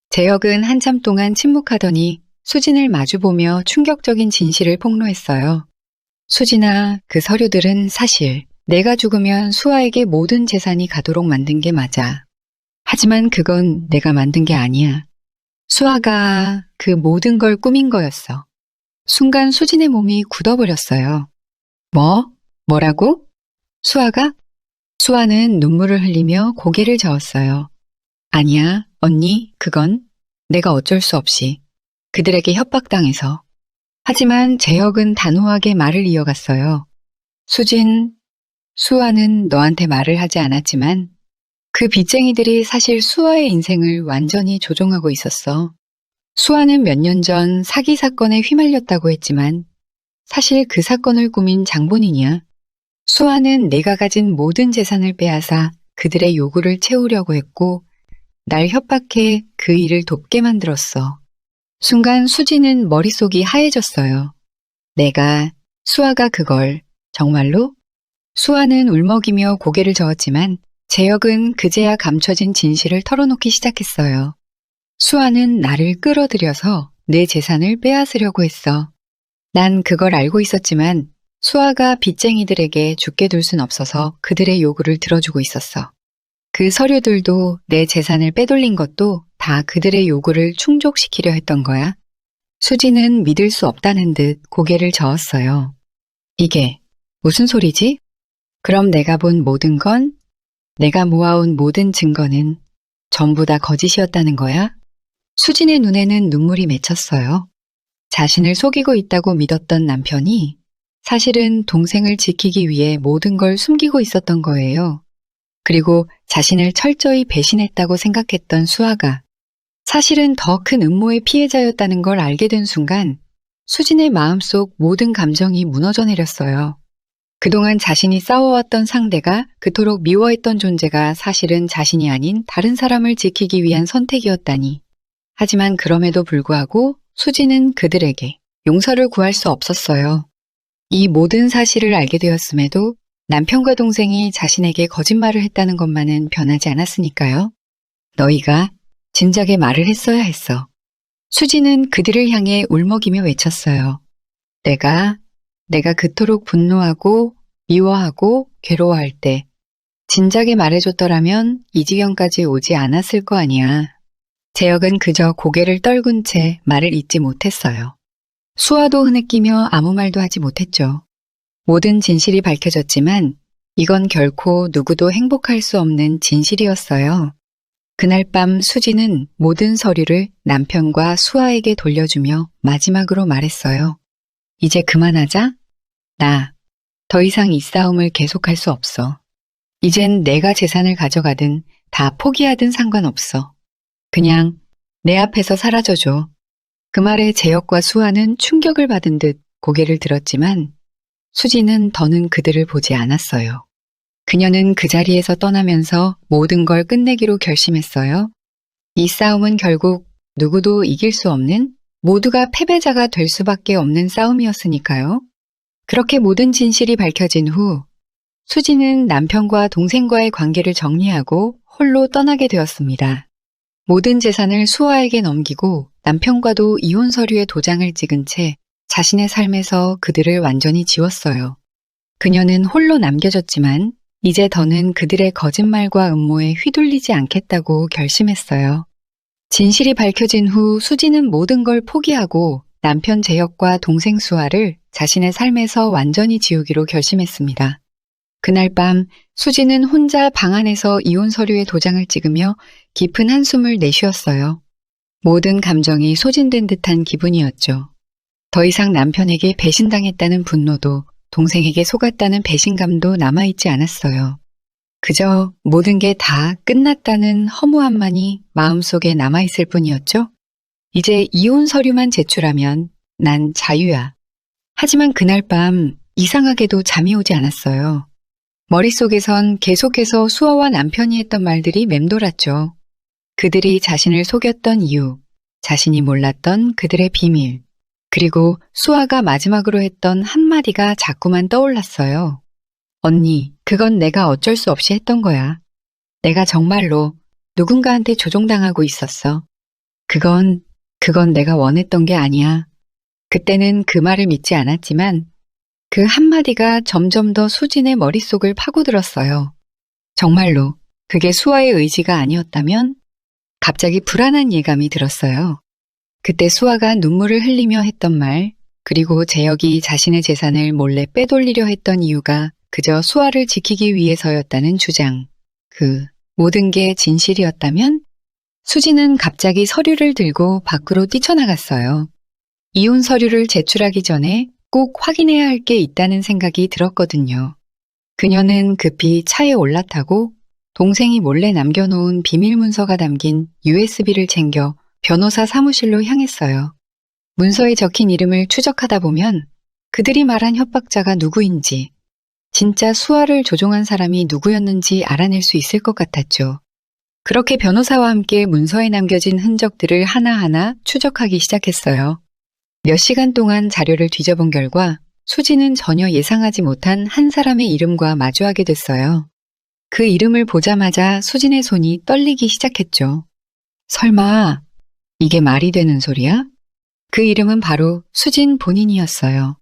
재혁은 한참 동안 침묵하더니 수진을 마주보며 충격적인 진실을 폭로했어요. 수진아, 그 서류들은 사실 내가 죽으면 수아에게 모든 재산이 가도록 만든 게 맞아. 하지만 그건 내가 만든 게 아니야. 수아가 그 모든 걸 꾸민 거였어. 순간 수진의 몸이 굳어버렸어요. 뭐라고? 수아가? 수아는 눈물을 흘리며 고개를 저었어요. 아니야, 언니, 그건 내가 어쩔 수 없이 그들에게 협박당해서. 하지만 재혁은 단호하게 말을 이어갔어요. 수진, 수아는 너한테 말을 하지 않았지만 그 빚쟁이들이 사실 수아의 인생을 완전히 조종하고 있었어. 수아는 몇 년 전 사기 사건에 휘말렸다고 했지만 사실 그 사건을 꾸민 장본인이야. 수아는 내가 가진 모든 재산을 빼앗아 그들의 요구를 채우려고 했고 날 협박해 그 일을 돕게 만들었어. 순간 수지는 머릿속이 하얘졌어요. 수아가 그걸 정말로? 수아는 울먹이며 고개를 저었지만 재혁은 그제야 감춰진 진실을 털어놓기 시작했어요. 수아는 나를 끌어들여서 내 재산을 빼앗으려고 했어. 난 그걸 알고 있었지만 수아가 빚쟁이들에게 죽게 둘 순 없어서 그들의 요구를 들어주고 있었어. 그 서류들도 내 재산을 빼돌린 것도 다 그들의 요구를 충족시키려 했던 거야. 수지는 믿을 수 없다는 듯 고개를 저었어요. 이게 무슨 소리지? 그럼 내가 본 모든 건, 내가 모아온 모든 증거는 전부 다 거짓이었다는 거야? 수진의 눈에는 눈물이 맺혔어요. 자신을 속이고 있다고 믿었던 남편이 사실은 동생을 지키기 위해 모든 걸 숨기고 있었던 거예요. 그리고 자신을 철저히 배신했다고 생각했던 수아가 사실은 더 큰 음모의 피해자였다는 걸 알게 된 순간 수진의 마음속 모든 감정이 무너져 내렸어요. 그동안 자신이 싸워왔던 상대가 그토록 미워했던 존재가 사실은 자신이 아닌 다른 사람을 지키기 위한 선택이었다니. 하지만 그럼에도 불구하고 수진은 그들에게 용서를 구할 수 없었어요. 이 모든 사실을 알게 되었음에도 남편과 동생이 자신에게 거짓말을 했다는 것만은 변하지 않았으니까요. 너희가 진작에 말을 했어야 했어. 수진은 그들을 향해 울먹이며 외쳤어요. 내가 그토록 분노하고 미워하고 괴로워할 때 진작에 말해줬더라면 이 지경까지 오지 않았을 거 아니야. 재혁은 그저 고개를 떨군 채 말을 잇지 못했어요. 수아도 흐느끼며 아무 말도 하지 못했죠. 모든 진실이 밝혀졌지만 이건 결코 누구도 행복할 수 없는 진실이었어요. 그날 밤 수지는 모든 서류를 남편과 수아에게 돌려주며 마지막으로 말했어요. 이제 그만하자. 나 더 이상 이 싸움을 계속할 수 없어. 이젠 내가 재산을 가져가든 다 포기하든 상관없어. 그냥 내 앞에서 사라져줘. 그 말에 재혁과 수아는 충격을 받은 듯 고개를 들었지만 수지는 더는 그들을 보지 않았어요. 그녀는 그 자리에서 떠나면서 모든 걸 끝내기로 결심했어요. 이 싸움은 결국 누구도 이길 수 없는, 모두가 패배자가 될 수밖에 없는 싸움이었으니까요. 그렇게 모든 진실이 밝혀진 후 수지는 남편과 동생과의 관계를 정리하고 홀로 떠나게 되었습니다. 모든 재산을 수아에게 넘기고 남편과도 이혼 서류에 도장을 찍은 채 자신의 삶에서 그들을 완전히 지웠어요. 그녀는 홀로 남겨졌지만 이제 더는 그들의 거짓말과 음모에 휘둘리지 않겠다고 결심했어요. 진실이 밝혀진 후 수지는 모든 걸 포기하고 남편 재혁과 동생 수아를 자신의 삶에서 완전히 지우기로 결심했습니다. 그날 밤 수지는 혼자 방 안에서 이혼 서류에 도장을 찍으며 깊은 한숨을 내쉬었어요. 모든 감정이 소진된 듯한 기분이었죠. 더 이상 남편에게 배신당했다는 분노도 동생에게 속았다는 배신감도 남아있지 않았어요. 그저 모든 게 다 끝났다는 허무함만이 마음속에 남아있을 뿐이었죠. 이제 이혼 서류만 제출하면 난 자유야. 하지만 그날 밤 이상하게도 잠이 오지 않았어요. 머릿속에선 계속해서 수아와 남편이 했던 말들이 맴돌았죠. 그들이 자신을 속였던 이유, 자신이 몰랐던 그들의 비밀, 그리고 수아가 마지막으로 했던 한마디가 자꾸만 떠올랐어요. 언니, 그건 내가 어쩔 수 없이 했던 거야. 내가 정말로 누군가한테 조종당하고 있었어. 그건 내가 원했던 게 아니야. 그때는 그 말을 믿지 않았지만 그 한마디가 점점 더 수진의 머릿속을 파고들었어요. 정말로 그게 수아의 의지가 아니었다면 갑자기 불안한 예감이 들었어요. 그때 수아가 눈물을 흘리며 했던 말, 그리고 재혁이 자신의 재산을 몰래 빼돌리려 했던 이유가 그저 수아를 지키기 위해서였다는 주장. 그 모든 게 진실이었다면 수지는 갑자기 서류를 들고 밖으로 뛰쳐나갔어요. 이혼 서류를 제출하기 전에 꼭 확인해야 할 게 있다는 생각이 들었거든요. 그녀는 급히 차에 올라타고 동생이 몰래 남겨놓은 비밀 문서가 담긴 USB를 챙겨 변호사 사무실로 향했어요. 문서에 적힌 이름을 추적하다 보면 그들이 말한 협박자가 누구인지, 진짜 수아를 조종한 사람이 누구였는지 알아낼 수 있을 것 같았죠. 그렇게 변호사와 함께 문서에 남겨진 흔적들을 하나하나 추적하기 시작했어요. 몇 시간 동안 자료를 뒤져본 결과 수지는 전혀 예상하지 못한 한 사람의 이름과 마주하게 됐어요. 그 이름을 보자마자 수진의 손이 떨리기 시작했죠. 설마 이게 말이 되는 소리야? 그 이름은 바로 수진 본인이었어요.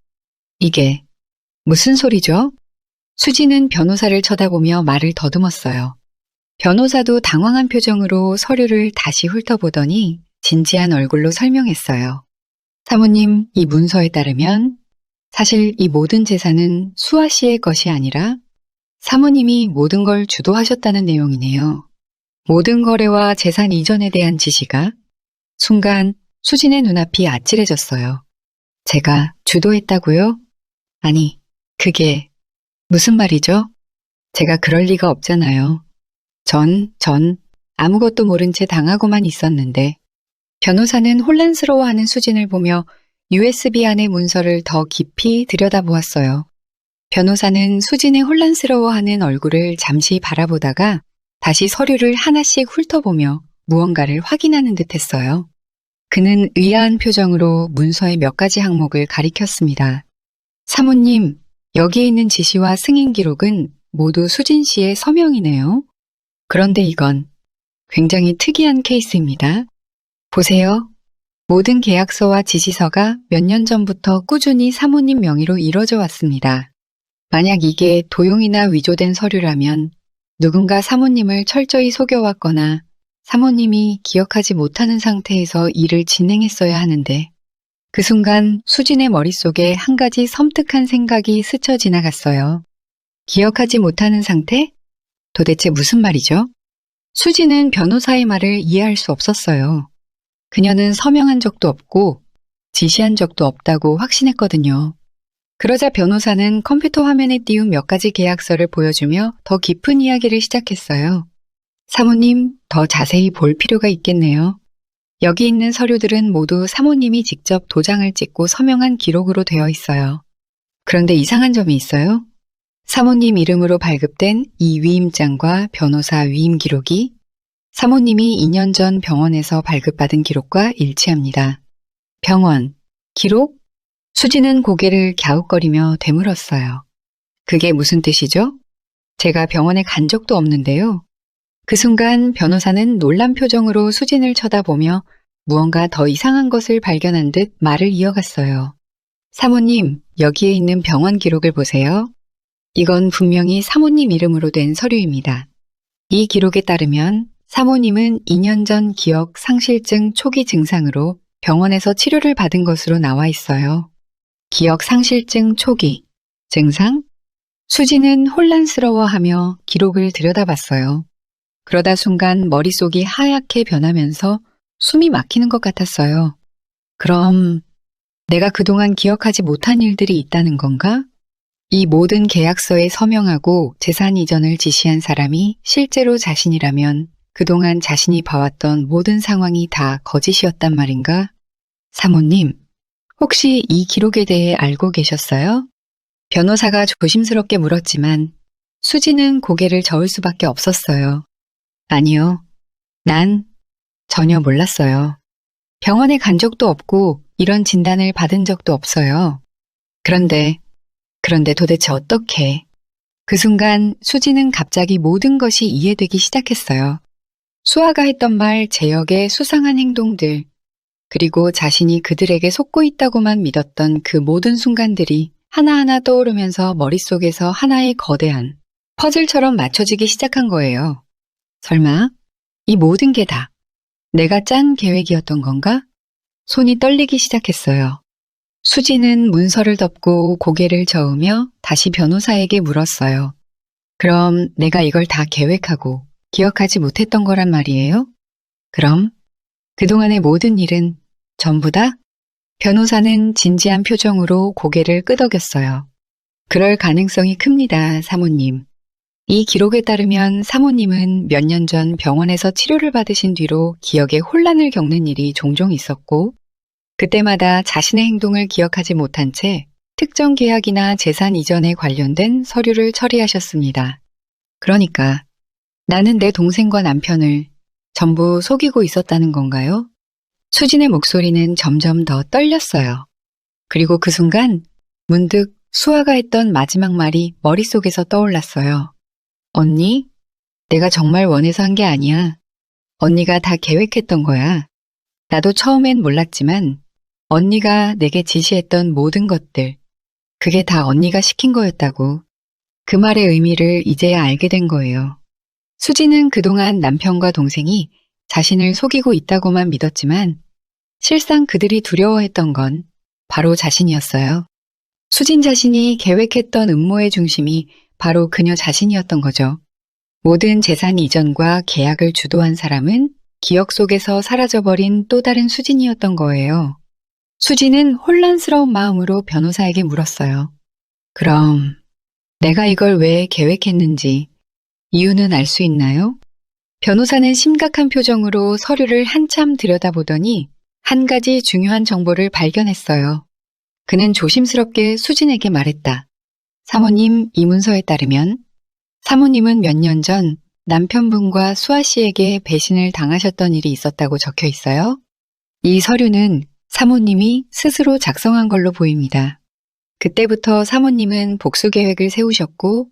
이게 무슨 소리죠? 수진은 변호사를 쳐다보며 말을 더듬었어요. 변호사도 당황한 표정으로 서류를 다시 훑어보더니 진지한 얼굴로 설명했어요. 사모님, 이 문서에 따르면 사실 이 모든 재산은 수아 씨의 것이 아니라 사모님이 모든 걸 주도하셨다는 내용이네요. 모든 거래와 재산 이전에 대한 지시가. 순간 수진의 눈앞이 아찔해졌어요. 제가 주도했다고요? 아니, 그게 무슨 말이죠? 제가 그럴 리가 없잖아요. 전 아무것도 모른 채 당하고만 있었는데. 변호사는 혼란스러워하는 수진을 보며 USB 안의 문서를 더 깊이 들여다보았어요. 변호사는 수진의 혼란스러워하는 얼굴을 잠시 바라보다가 다시 서류를 하나씩 훑어보며 무언가를 확인하는 듯 했어요. 그는 의아한 표정으로 문서의 몇 가지 항목을 가리켰습니다. 사모님, 여기에 있는 지시와 승인 기록은 모두 수진 씨의 서명이네요. 그런데 이건 굉장히 특이한 케이스입니다. 보세요. 모든 계약서와 지시서가 몇 년 전부터 꾸준히 사모님 명의로 이뤄져 왔습니다. 만약 이게 도용이나 위조된 서류라면 누군가 사모님을 철저히 속여왔거나 사모님이 기억하지 못하는 상태에서 일을 진행했어야 하는데, 그 순간 수진의 머릿속에 한 가지 섬뜩한 생각이 스쳐 지나갔어요. 기억하지 못하는 상태? 도대체 무슨 말이죠? 수진은 변호사의 말을 이해할 수 없었어요. 그녀는 서명한 적도 없고 지시한 적도 없다고 확신했거든요. 그러자 변호사는 컴퓨터 화면에 띄운 몇 가지 계약서를 보여주며 더 깊은 이야기를 시작했어요. 사모님, 더 자세히 볼 필요가 있겠네요. 여기 있는 서류들은 모두 사모님이 직접 도장을 찍고 서명한 기록으로 되어 있어요. 그런데 이상한 점이 있어요. 사모님 이름으로 발급된 이 위임장과 변호사 위임 기록이 사모님이 2년 전 병원에서 발급받은 기록과 일치합니다. 병원, 기록? 수지는 고개를 갸웃거리며 되물었어요. 그게 무슨 뜻이죠? 제가 병원에 간 적도 없는데요. 그 순간 변호사는 놀란 표정으로 수진을 쳐다보며 무언가 더 이상한 것을 발견한 듯 말을 이어갔어요. 사모님, 여기에 있는 병원 기록을 보세요. 이건 분명히 사모님 이름으로 된 서류입니다. 이 기록에 따르면 사모님은 2년 전 기억 상실증 초기 증상으로 병원에서 치료를 받은 것으로 나와 있어요. 기억 상실증 초기 증상? 수지는 혼란스러워하며 기록을 들여다봤어요. 그러다 순간 머릿속이 하얗게 변하면서 숨이 막히는 것 같았어요. 그럼 내가 그동안 기억하지 못한 일들이 있다는 건가? 이 모든 계약서에 서명하고 재산 이전을 지시한 사람이 실제로 자신이라면 그동안 자신이 봐왔던 모든 상황이 다 거짓이었단 말인가? 사모님, 혹시 이 기록에 대해 알고 계셨어요? 변호사가 조심스럽게 물었지만 수지는 고개를 저을 수밖에 없었어요. 아니요. 난 전혀 몰랐어요. 병원에 간 적도 없고 이런 진단을 받은 적도 없어요. 그런데 도대체 어떻게? 그 순간 수지는 갑자기 모든 것이 이해되기 시작했어요. 수아가 했던 말, 재혁의 수상한 행동들, 그리고 자신이 그들에게 속고 있다고만 믿었던 그 모든 순간들이 하나하나 떠오르면서 머릿속에서 하나의 거대한 퍼즐처럼 맞춰지기 시작한 거예요. 설마 이 모든 게 다 내가 짠 계획이었던 건가? 손이 떨리기 시작했어요. 수지는 문서를 덮고 고개를 저으며 다시 변호사에게 물었어요. 그럼 내가 이걸 다 계획하고 기억하지 못했던 거란 말이에요? 그럼 그동안의 모든 일은 전부 다? 변호사는 진지한 표정으로 고개를 끄덕였어요. 그럴 가능성이 큽니다, 사모님. 이 기록에 따르면 사모님은 몇 년 전 병원에서 치료를 받으신 뒤로 기억에 혼란을 겪는 일이 종종 있었고, 그때마다 자신의 행동을 기억하지 못한 채 특정 계약이나 재산 이전에 관련된 서류를 처리하셨습니다. 그러니까 나는 내 동생과 남편을 전부 속이고 있었다는 건가요? 수진의 목소리는 점점 더 떨렸어요. 그리고 그 순간 문득 수아가 했던 마지막 말이 머릿속에서 떠올랐어요. 언니, 내가 정말 원해서 한 게 아니야. 언니가 다 계획했던 거야. 나도 처음엔 몰랐지만 언니가 내게 지시했던 모든 것들, 그게 다 언니가 시킨 거였다고. 그 말의 의미를 이제야 알게 된 거예요. 수지는 그동안 남편과 동생이 자신을 속이고 있다고만 믿었지만 실상 그들이 두려워했던 건 바로 자신이었어요. 수진 자신이 계획했던 음모의 중심이 바로 그녀 자신이었던 거죠. 모든 재산 이전과 계약을 주도한 사람은 기억 속에서 사라져버린 또 다른 수진이었던 거예요. 수진은 혼란스러운 마음으로 변호사에게 물었어요. 그럼 내가 이걸 왜 계획했는지 이유는 알 수 있나요? 변호사는 심각한 표정으로 서류를 한참 들여다보더니 한 가지 중요한 정보를 발견했어요. 그는 조심스럽게 수진에게 말했다. 사모님, 이 문서에 따르면 사모님은 몇 년 전 남편분과 수아 씨에게 배신을 당하셨던 일이 있었다고 적혀 있어요. 이 서류는 사모님이 스스로 작성한 걸로 보입니다. 그때부터 사모님은 복수 계획을 세우셨고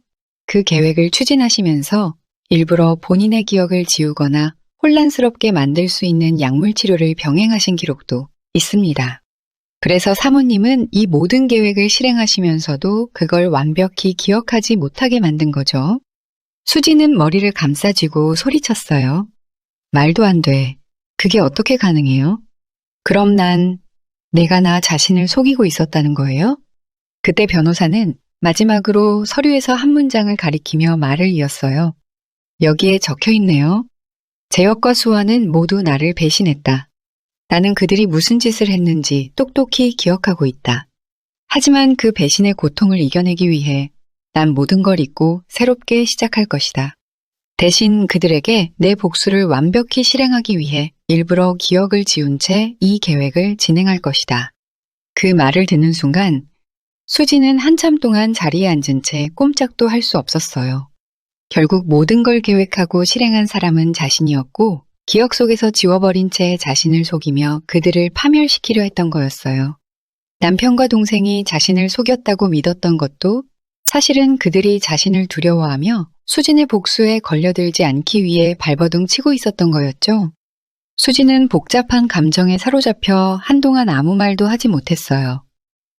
그 계획을 추진하시면서 일부러 본인의 기억을 지우거나 혼란스럽게 만들 수 있는 약물 치료를 병행하신 기록도 있습니다. 그래서 사모님은 이 모든 계획을 실행하시면서도 그걸 완벽히 기억하지 못하게 만든 거죠. 수지는 머리를 감싸쥐고 소리쳤어요. 말도 안 돼. 그게 어떻게 가능해요? 그럼 내가 나 자신을 속이고 있었다는 거예요? 그때 변호사는 마지막으로 서류에서 한 문장을 가리키며 말을 이었어요. 여기에 적혀 있네요. 재혁과 수아는 모두 나를 배신했다. 나는 그들이 무슨 짓을 했는지 똑똑히 기억하고 있다. 하지만 그 배신의 고통을 이겨내기 위해 난 모든 걸 잊고 새롭게 시작할 것이다. 대신 그들에게 내 복수를 완벽히 실행하기 위해 일부러 기억을 지운 채 이 계획을 진행할 것이다. 그 말을 듣는 순간 수지는 한참 동안 자리에 앉은 채 꼼짝도 할 수 없었어요. 결국 모든 걸 계획하고 실행한 사람은 자신이었고 기억 속에서 지워버린 채 자신을 속이며 그들을 파멸시키려 했던 거였어요. 남편과 동생이 자신을 속였다고 믿었던 것도 사실은 그들이 자신을 두려워하며 수진의 복수에 걸려들지 않기 위해 발버둥 치고 있었던 거였죠. 수진은 복잡한 감정에 사로잡혀 한동안 아무 말도 하지 못했어요.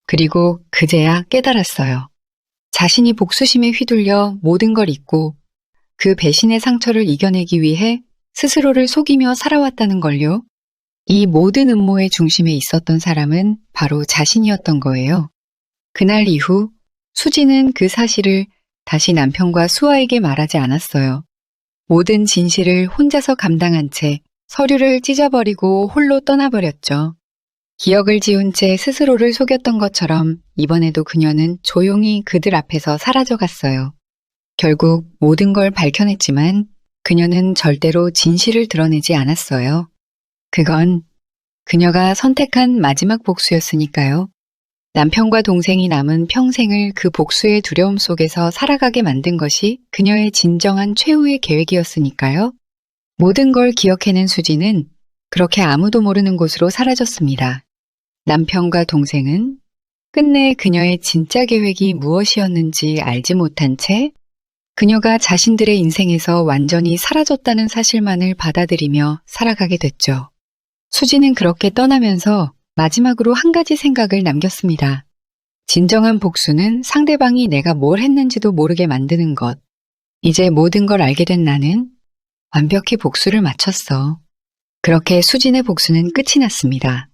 그리고 그제야 깨달았어요. 자신이 복수심에 휘둘려 모든 걸 잊고 그 배신의 상처를 이겨내기 위해 스스로를 속이며 살아왔다는 걸요. 이 모든 음모의 중심에 있었던 사람은 바로 자신이었던 거예요. 그날 이후 수지는 그 사실을 다시 남편과 수아에게 말하지 않았어요. 모든 진실을 혼자서 감당한 채 서류를 찢어버리고 홀로 떠나버렸죠. 기억을 지운 채 스스로를 속였던 것처럼 이번에도 그녀는 조용히 그들 앞에서 사라져갔어요. 결국 모든 걸 밝혀냈지만 그녀는 절대로 진실을 드러내지 않았어요. 그건 그녀가 선택한 마지막 복수였으니까요. 남편과 동생이 남은 평생을 그 복수의 두려움 속에서 살아가게 만든 것이 그녀의 진정한 최후의 계획이었으니까요. 모든 걸 기억해낸 수지는 그렇게 아무도 모르는 곳으로 사라졌습니다. 남편과 동생은 끝내 그녀의 진짜 계획이 무엇이었는지 알지 못한 채 그녀가 자신들의 인생에서 완전히 사라졌다는 사실만을 받아들이며 살아가게 됐죠. 수지는 그렇게 떠나면서 마지막으로 한 가지 생각을 남겼습니다. 진정한 복수는 상대방이 내가 뭘 했는지도 모르게 만드는 것. 이제 모든 걸 알게 된 나는 완벽히 복수를 마쳤어. 그렇게 수진의 복수는 끝이 났습니다.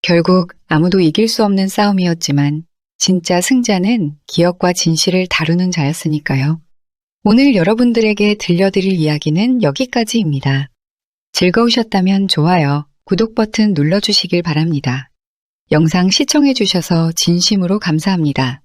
결국 아무도 이길 수 없는 싸움이었지만 진짜 승자는 기억과 진실을 다루는 자였으니까요. 오늘 여러분들에게 들려드릴 이야기는 여기까지입니다. 즐거우셨다면 좋아요, 구독 버튼 눌러주시길 바랍니다. 영상 시청해주셔서 진심으로 감사합니다.